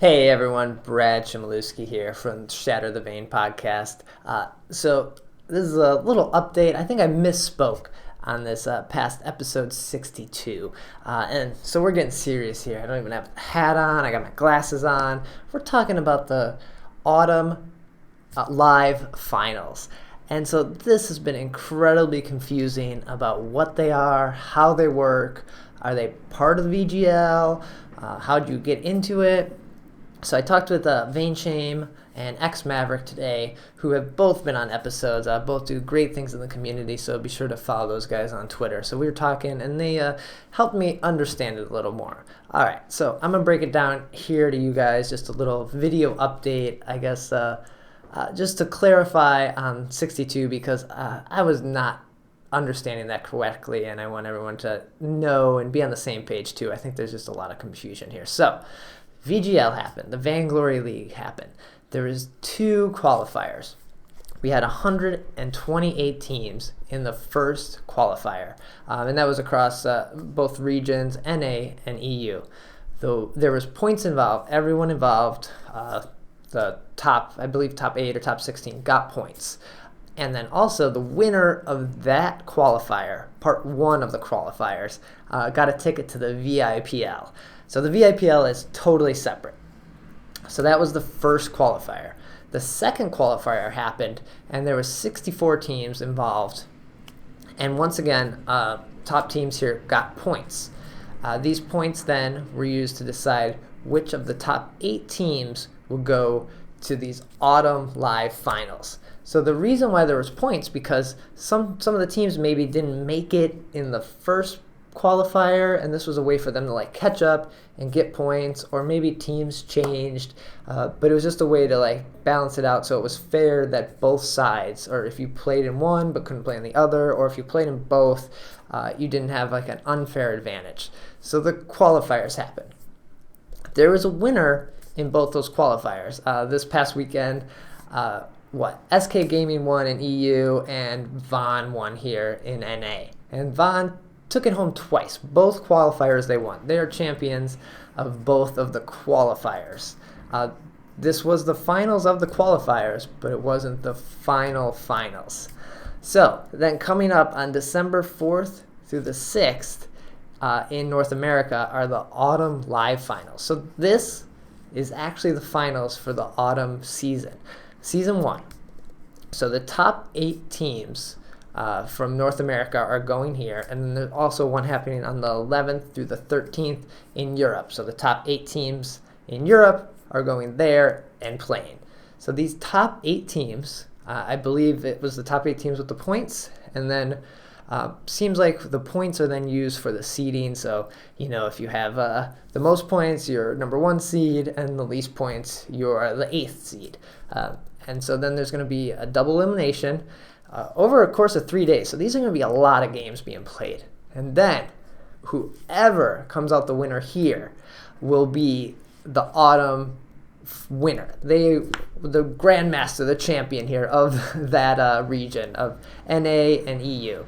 Hey everyone, Brad Chmielewski here from Shatter the Vein podcast. So this is a little update. I think I misspoke on this past episode 62. And so we're getting serious here. I don't even have a hat on. I got my glasses on. We're talking about the Autumn Live Finals. And so this has been incredibly confusing about what they are, how they work. Are they part of the VGL? How do you get into it? So I talked with Vain Shame and X Maverick today, who have both been on episodes. Both do great things in the community, so be sure to follow those guys on Twitter. So we were talking, and they helped me understand it a little more. All right, so I'm gonna break it down here to you guys, just a little video update, I guess, just to clarify on 62, because I was not understanding that correctly, and I want everyone to know and be on the same page too. I think there's just a lot of confusion here. So VGL happened. The Vainglory League happened. There was 2 qualifiers. We had 128 teams in the first qualifier, and that was across both regions, NA and EU. Though there was points involved, everyone involved, the top, I believe top 8 or top 16 got points. And then also the winner of that qualifier, part 1 of the qualifiers, got a ticket to the VIPL. So the VIPL is totally separate. So that was the first qualifier. The second qualifier happened, and there was 64 teams involved. And once again, top teams here got points. These points then were used to decide which of the top 8 teams would go to these Autumn Live Finals. So the reason why there was points, because some of the teams maybe didn't make it in the first qualifier, and this was a way for them to like catch up and get points, or maybe teams changed, but it was just a way to like balance it out so it was fair that both sides, or if you played in one but couldn't play in the other, or if you played in both, you didn't have like an unfair advantage. So the qualifiers happened. There was a winner in both those qualifiers. This past weekend, SK Gaming won in EU, and Von won here in NA. And Von took it home twice. Both qualifiers they won. They are champions of both of the qualifiers. This was the finals of the qualifiers, but it wasn't the finals. So then coming up on December 4th through the 6th in North America are the Autumn Live Finals. So this is actually the finals for the autumn season. Season 1. So the top 8 teams from North America are going here, and then there's also one happening on the 11th through the 13th in Europe. So the top 8 teams in Europe are going there and playing. So these top 8 teams, I believe it was the top 8 teams with the points, and then seems like the points are then used for the seeding. So, if you have the most points, you're number 1 seed, and the least points, you're the 8th seed. And so then there's going to be a double elimination over a course of 3 days. So these are going to be a lot of games being played. And then whoever comes out the winner here will be the autumn winner. The grandmaster, the champion here of that region of NA and EU.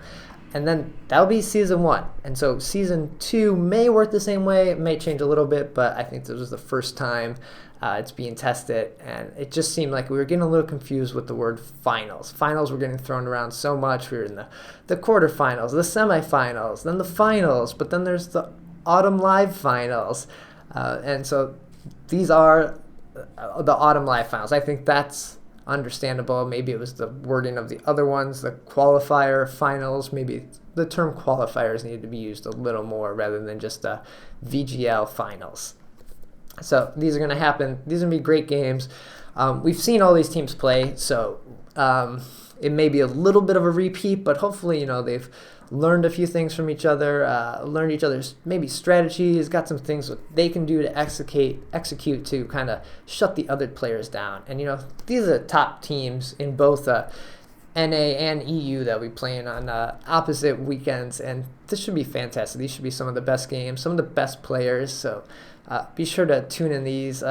And then that'll be season 1. And so season 2 may work the same way. It may change a little bit, but I think this was the first time it's being tested. And it just seemed like we were getting a little confused with the word finals. Finals were getting thrown around so much. We were in the quarterfinals, the semifinals, then the finals, but then there's the Autumn Live Finals. And so these are the Autumn Live Finals. I think that's understandable. Maybe it was the wording of the other ones, the qualifier finals. Maybe the term qualifiers needed to be used a little more rather than just the VGL finals. So these are going to happen. These are going to be great games. We've seen all these teams play, so it may be a little bit of a repeat, but hopefully, they've learned a few things from each other, learned each other's maybe strategies, got some things that they can do to execute to kind of shut the other players down. And, these are the top teams in both NA and EU that we playing on opposite weekends, and this should be fantastic. These should be some of the best games, some of the best players, so be sure to tune in these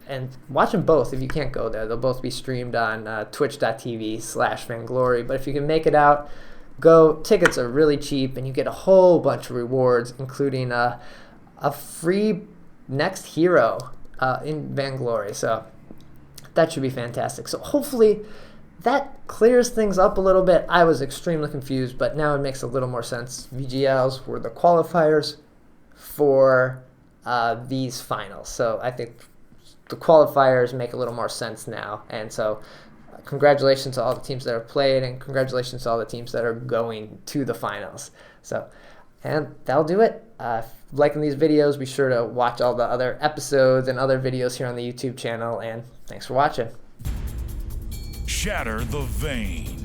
and watch them both if you can't go there. They'll both be streamed on twitch.tv/Vainglory, but if you can make it out, go. Tickets are really cheap, and you get a whole bunch of rewards, including a free next hero in Vainglory. So that should be fantastic. So hopefully that clears things up a little bit. I was extremely confused, but now it makes a little more sense. VGLs were the qualifiers for these finals. So I think the qualifiers make a little more sense now. And so congratulations to all the teams that have played, and congratulations to all the teams that are going to the finals. So, and that'll do it. Liking these videos, be sure to watch all the other episodes and other videos here on the YouTube channel, and thanks for watching. Shatter the Vein.